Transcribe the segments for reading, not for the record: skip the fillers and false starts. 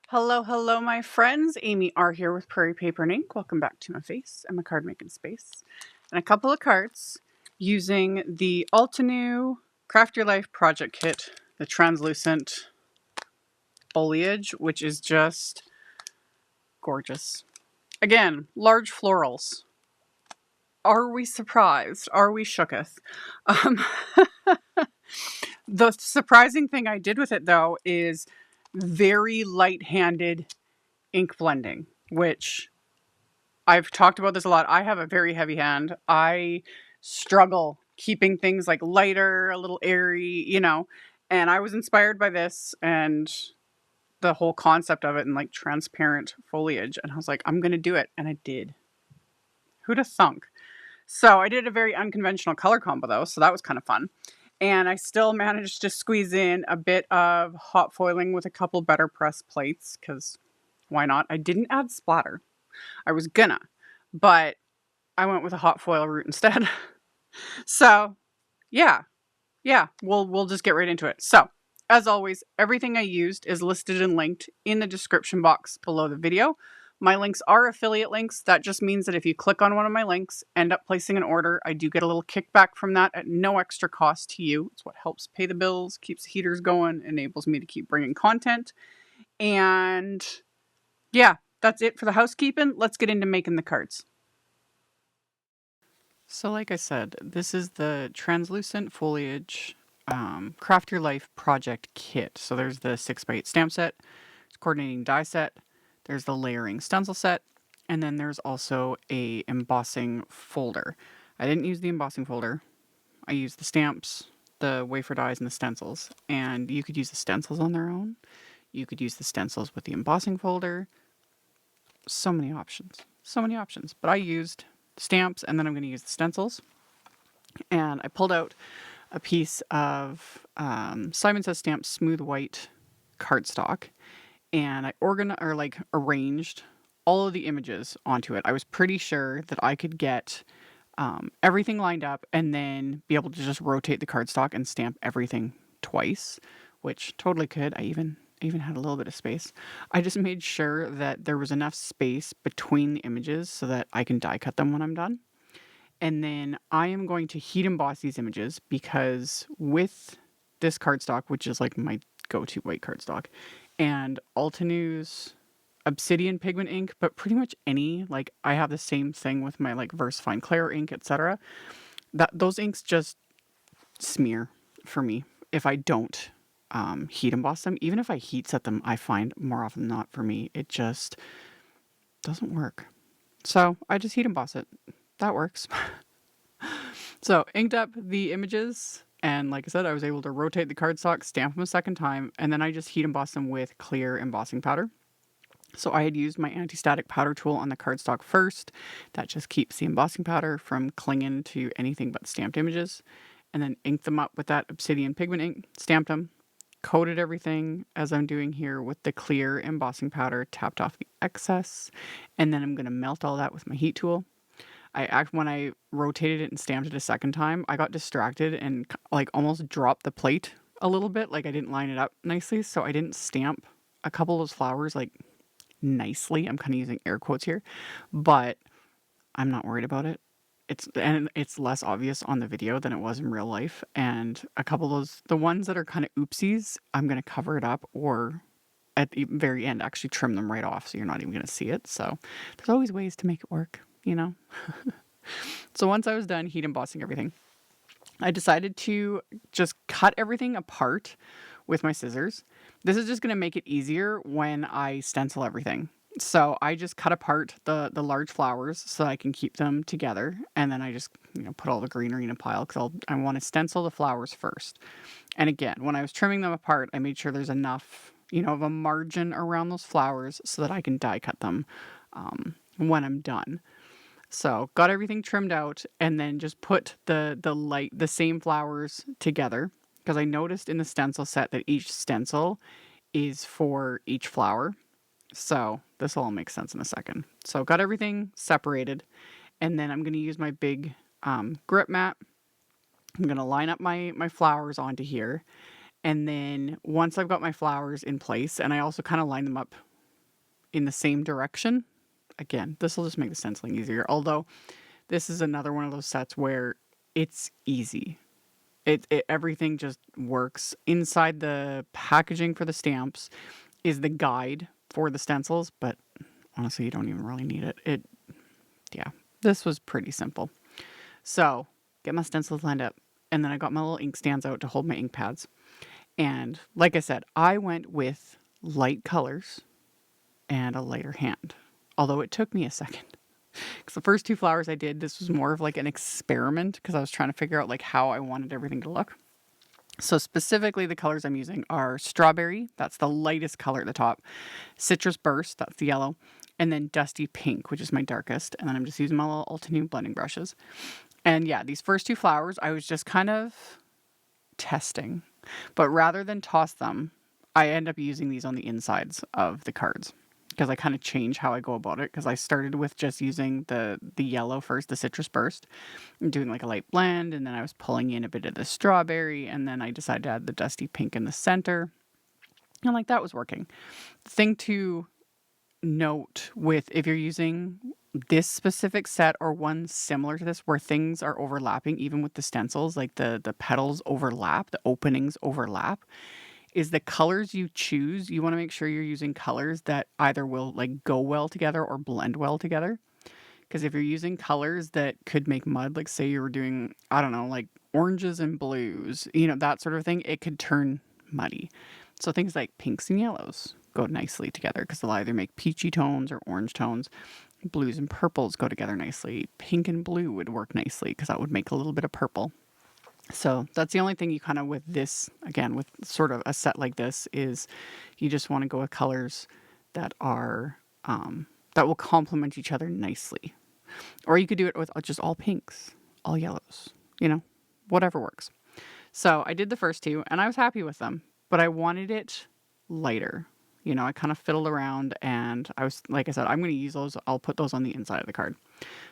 Hello, hello, my friends. AmyR here with Prairie Paper and Ink. Welcome back to my face and my card making space. And a couple of cards using the Altenew Craft Your Life project kit, the translucent foliage, which is just gorgeous. Again, large florals. Are we surprised? Are we shooketh? The surprising thing I did with it, though, is very light-handed ink blending, which I've talked about this a lot. I have a very heavy hand. I struggle keeping things like lighter, a little airy, and I was inspired by this and the whole concept of it and like transparent foliage. And I was like, I'm going to do it. And I did. Who'd have thunk? So I did a very unconventional color combo though. So that was kind of fun. And I still managed to squeeze in a bit of hot foiling with a couple better press plates because why not? I didn't add splatter. I was gonna, but I went with a hot foil route instead. So yeah, we'll just get right into it. So as always, everything I used is listed and linked in the description box below the video. My links are affiliate links. That just means that if you click on one of my links, end up placing an order, I do get a little kickback from that at no extra cost to you. It's what helps pay the bills, keeps the heaters going, enables me to keep bringing content. And yeah, that's it for the housekeeping. Let's get into making the cards. So like I said, this is the translucent foliage Craft Your Life project kit. So there's the 6x8 stamp set, there's coordinating die set, there's the layering stencil set, and then there's also a embossing folder. I didn't use the embossing folder. I used the stamps, the wafer dies, and the stencils. And you could use the stencils on their own. You could use the stencils with the embossing folder. So many options. So many options. But I used stamps, and then I'm going to use the stencils. And I pulled out a piece of Simon Says Stamps Smooth White cardstock, and I arranged all of the images onto it. I was pretty sure that I could get everything lined up and then be able to just rotate the cardstock and stamp everything twice, which totally could. I even had a little bit of space. I just made sure that there was enough space between the images so that I can die cut them when I'm done. And then I am going to heat emboss these images because with this cardstock, which is like my go-to white cardstock, and Altenew's Obsidian Pigment Ink, but pretty much any, like I have the same thing with my like VersaFine Clair ink, etc. Those inks just smear for me if I don't heat emboss them. Even if I heat set them, I find more often than not for me, it just doesn't work. So I just heat emboss it. That works. So inked up the images, and like I said, I was able to rotate the cardstock, stamp them a second time, and then I just heat emboss them with clear embossing powder. So I had used my anti-static powder tool on the cardstock first. That just keeps the embossing powder from clinging to anything but stamped images. And then inked them up with that Obsidian Pigment Ink, stamped them, coated everything as I'm doing here with the clear embossing powder, tapped off the excess, and then I'm going to melt all that with my heat tool. When I rotated it and stamped it a second time, I got distracted and like almost dropped the plate a little bit. Like I didn't line it up nicely, so I didn't stamp a couple of those flowers like nicely. I'm kind of using air quotes here, but I'm not worried about it. It's less obvious on the video than it was in real life. And a couple of those, the ones that are kind of oopsies, I'm going to cover it up or at the very end actually trim them right off so you're not even going to see it. So there's always ways to make it work, you know? So once I was done heat embossing everything, I decided to just cut everything apart with my scissors. This is just going to make it easier when I stencil everything. So I just cut apart the large flowers so I can keep them together. And then I just, put all the greenery in a pile because I want to stencil the flowers first. And again, when I was trimming them apart, I made sure there's enough, of a margin around those flowers so that I can die cut them when I'm done. So got everything trimmed out and then just put the same flowers together because I noticed in the stencil set that each stencil is for each flower. So this will all make sense in a second. So got everything separated, and then I'm going to use my big grip mat. I'm going to line up my flowers onto here. And then once I've got my flowers in place, and I also kind of line them up in the same direction. Again, this will just make the stenciling easier. Although this is another one of those sets where it's easy. Everything just works. Inside the packaging for the stamps is the guide for the stencils, but honestly, you don't even really need it. Yeah, this was pretty simple. So, get my stencils lined up, and then I got my little ink stands out to hold my ink pads. And like I said, I went with light colors and a lighter hand. Although it took me a second. Because the first two flowers I did, this was more of like an experiment because I was trying to figure out like how I wanted everything to look. So specifically the colors I'm using are strawberry, that's the lightest color at the top, citrus burst, that's the yellow, and then dusty pink, which is my darkest. And then I'm just using my little Altenew blending brushes. And yeah, these first two flowers, I was just kind of testing. But rather than toss them, I end up using these on the insides of the cards. Because I kind of change how I go about it. Because I started with just using the yellow first, the citrus burst, and doing like a light blend. And then I was pulling in a bit of the strawberry. And then I decided to add the dusty pink in the center. And like that was working. The thing to note with if you're using this specific set or one similar to this where things are overlapping, even with the stencils, like the petals overlap, the openings overlap, is the colors you choose. You want to make sure you're using colors that either will like go well together or blend well together. Because if you're using colors that could make mud, like say you were doing, I don't know, like oranges and blues, you know, that sort of thing, it could turn muddy. So things like pinks and yellows go nicely together because they'll either make peachy tones or orange tones. Blues and purples go together nicely. Pink and blue would work nicely because that would make a little bit of purple. So that's the only thing you kind of with this, again, with sort of a set like this, is you just want to go with colors that are, that will complement each other nicely. Or you could do it with just all pinks, all yellows, you know, whatever works. So I did the first two and I was happy with them, but I wanted it lighter. You know, I kind of fiddled around and I was, like I said, I'm going to use those. I'll put those on the inside of the card.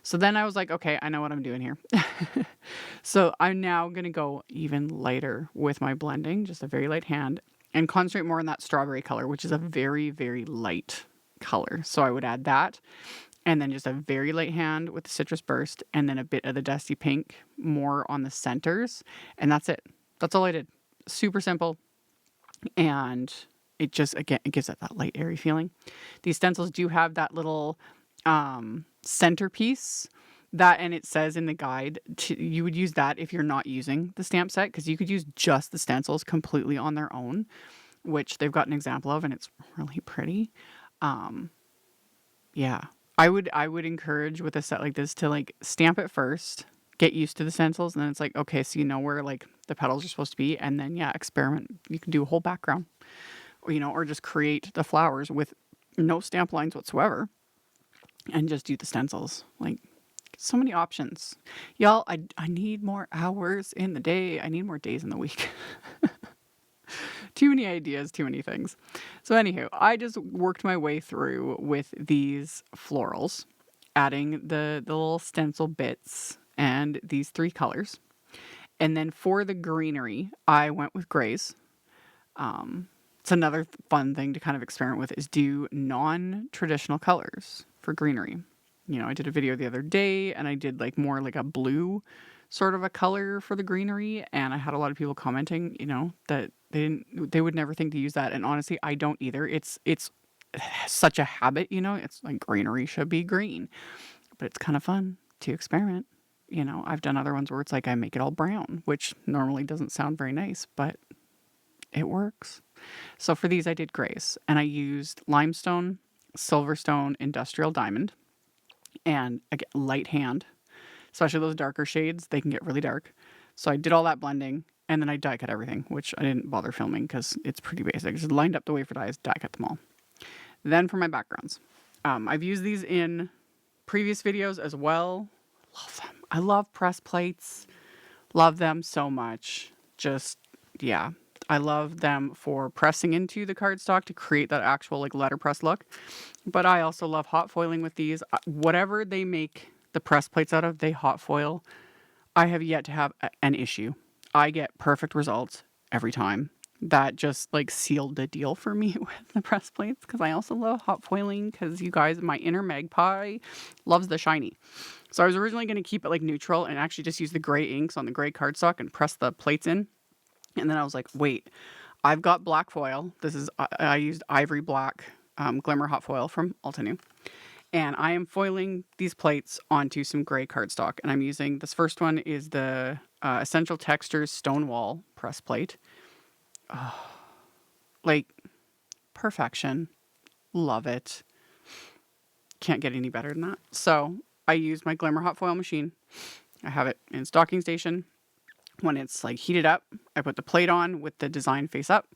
So then I was like, okay, I know what I'm doing here. So I'm now going to go even lighter with my blending, just a very light hand, and concentrate more on that strawberry color, which is a very, very light color. So I would add that and then just a very light hand with the citrus burst and then a bit of the dusty pink more on the centers. And that's it. That's all I did. Super simple. And it just, again, it gives it that light, airy feeling. These stencils do have that little centerpiece that, and it says in the guide, you would use that if you're not using the stamp set, because you could use just the stencils completely on their own, which they've got an example of, and it's really pretty. Yeah, I would encourage with a set like this to like stamp it first, get used to the stencils, and then it's like, okay, so you know where like the petals are supposed to be, and then yeah, experiment. You can do a whole background. Or, you know, or just create the flowers with no stamp lines whatsoever and just do the stencils. Like, so many options. Y'all, I need more hours in the day. I need more days in the week. Too many ideas, too many things. So anywho, I just worked my way through with these florals, adding the little stencil bits and these three colors. And then for the greenery, I went with grays. It's another fun thing to kind of experiment with is do non-traditional colors for greenery. You know, I did a video the other day and I did like more like a blue sort of a color for the greenery. And I had a lot of people commenting, you know, that they would never think to use that. And honestly, I don't either. It's such a habit, you know, it's like greenery should be green, but it's kind of fun to experiment. You know, I've done other ones where it's like I make it all brown, which normally doesn't sound very nice, but it works. So for these, I did grays and I used limestone, silverstone, industrial diamond, and again, light hand, especially those darker shades. They can get really dark. So I did all that blending and then I die cut everything, which I didn't bother filming because it's pretty basic. Just lined up the wafer dies, die cut them all. Then for my backgrounds, I've used these in previous videos as well. Love them. I love press plates. Love them so much. Just, yeah. I love them for pressing into the cardstock to create that actual like letterpress look. But I also love hot foiling with these. Whatever they make the press plates out of, they hot foil. I have yet to have an issue. I get perfect results every time. that just like sealed the deal for me with the press plates, because I also love hot foiling, because you guys, my inner magpie loves the shiny. So I was originally going to keep it like neutral and actually just use the gray inks on the gray cardstock and press the plates in. And then I was like, wait, I've got black foil. This is, I used ivory black glimmer hot foil from Altenew. And I am foiling these plates onto some gray cardstock. And I'm using, this first one is the Essential Textures Stonewall press plate. Like, perfection. Love it. Can't get any better than that. So I use my Glimmer hot foil machine. I have it in stocking station. When it's like heated up, I put the plate on with the design face up,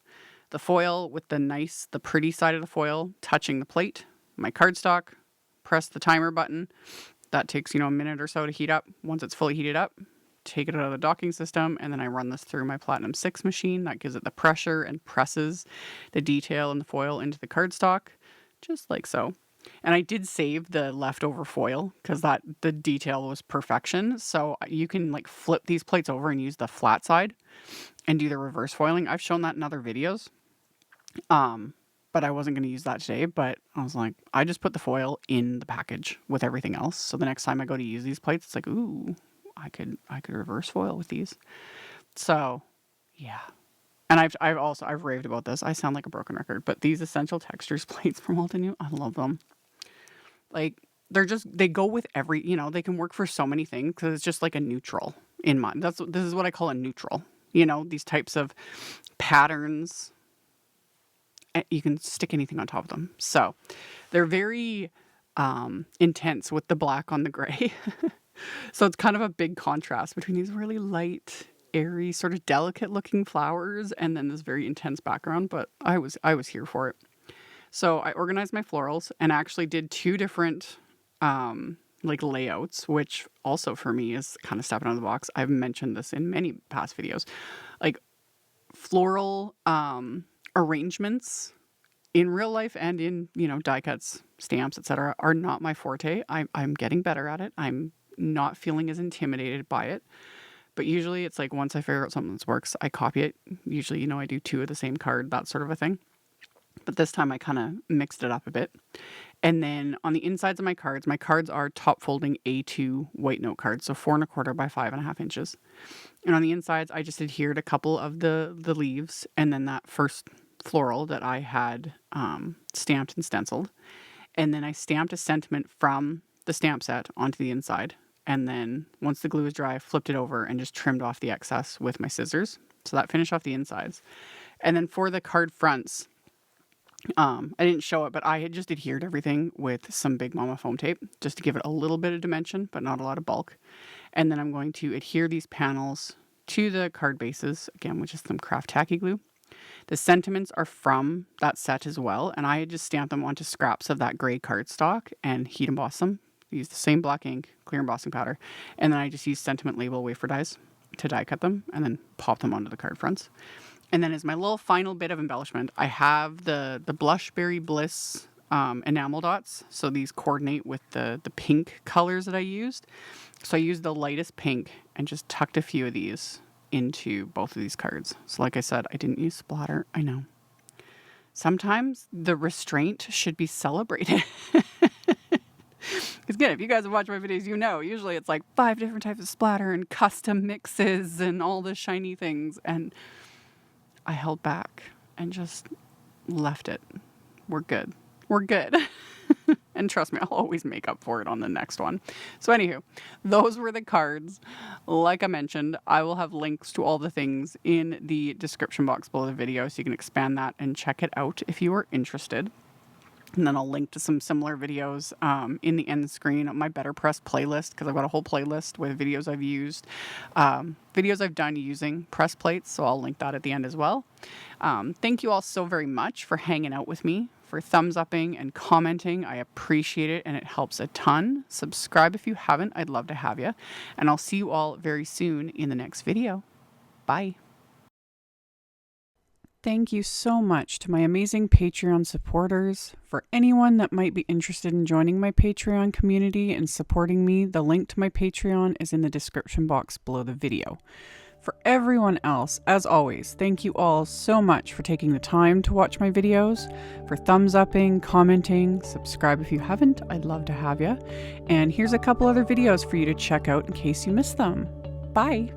the foil with the pretty side of the foil touching the plate, my cardstock, press the timer button. That takes, a minute or so to heat up. Once it's fully heated up, take it out of the docking system, and then I run this through my Platinum 6 machine. That gives it the pressure and presses the detail and the foil into the cardstock, just like so. And I did save the leftover foil because the detail was perfection. So you can like flip these plates over and use the flat side and do the reverse foiling. I've shown that in other videos. But I wasn't going to use that today, but I was like, I just put the foil in the package with everything else. So the next time I go to use these plates, it's like, ooh, I could reverse foil with these. So yeah. And I've raved about this. I sound like a broken record, but these Essential Textures plates from Altenew, I love them. Like, they go with every, they can work for so many things because it's just like a neutral in mind. This is what I call a neutral. These types of patterns, you can stick anything on top of them. So they're very intense with the black on the gray. So it's kind of a big contrast between these really light, airy, sort of delicate looking flowers and then this very intense background, but I was here for it. So I organized my florals and actually did 2 different like layouts, which also for me is kind of stepping out of the box. I've mentioned this in many past videos. Like floral arrangements in real life and in, die cuts, stamps, etc. are not my forte. I'm getting better at it. I'm not feeling as intimidated by it. But usually it's like once I figure out something that works, I copy it. Usually, I do 2 of the same card, that sort of a thing. But this time I kind of mixed it up a bit. And then on the insides of my cards are top folding A2 white note cards. So 4 1/4 by 5.5 inches. And on the insides, I just adhered a couple of the leaves and then that first floral that I had stamped and stenciled. And then I stamped a sentiment from the stamp set onto the inside. And then once the glue was dry, I flipped it over and just trimmed off the excess with my scissors. So that finished off the insides. And then for the card fronts, I didn't show it, but I had just adhered everything with some Big Mama foam tape just to give it a little bit of dimension, but not a lot of bulk. And then I'm going to adhere these panels to the card bases, again, with just some craft tacky glue. The sentiments are from that set as well, and I had just stamped them onto scraps of that gray cardstock and heat emboss them. Use the same black ink, clear embossing powder, and then I just use sentiment label wafer dies to die cut them and then pop them onto the card fronts. And then as my little final bit of embellishment, I have the Blushberry Bliss enamel dots. So these coordinate with the pink colors that I used. So I used the lightest pink and just tucked a few of these into both of these cards. So like I said, I didn't use splatter. I know. Sometimes the restraint should be celebrated. It's good. If you guys have watched my videos, usually it's like 5 different types of splatter and custom mixes and all the shiny things. And I held back and just left it. We're good. We're good. And trust me, I'll always make up for it on the next one. So anywho, those were the cards. Like I mentioned, I will have links to all the things in the description box below the video so you can expand that and check it out if you are interested. And then I'll link to some similar videos in the end screen of my Better Press playlist, because I've got a whole playlist with videos I've used, videos I've done using press plates. So I'll link that at the end as well. Thank you all so very much for hanging out with me, for thumbs upping and commenting. I appreciate it and it helps a ton. Subscribe if you haven't. I'd love to have you. And I'll see you all very soon in the next video. Bye. Thank you so much to my amazing Patreon supporters. For anyone that might be interested in joining my Patreon community and supporting me, the link to my Patreon is in the description box below the video. For everyone else, as always, thank you all so much for taking the time to watch my videos, for thumbs upping, commenting, subscribe if you haven't, I'd love to have you. And here's a couple other videos for you to check out in case you missed them. Bye!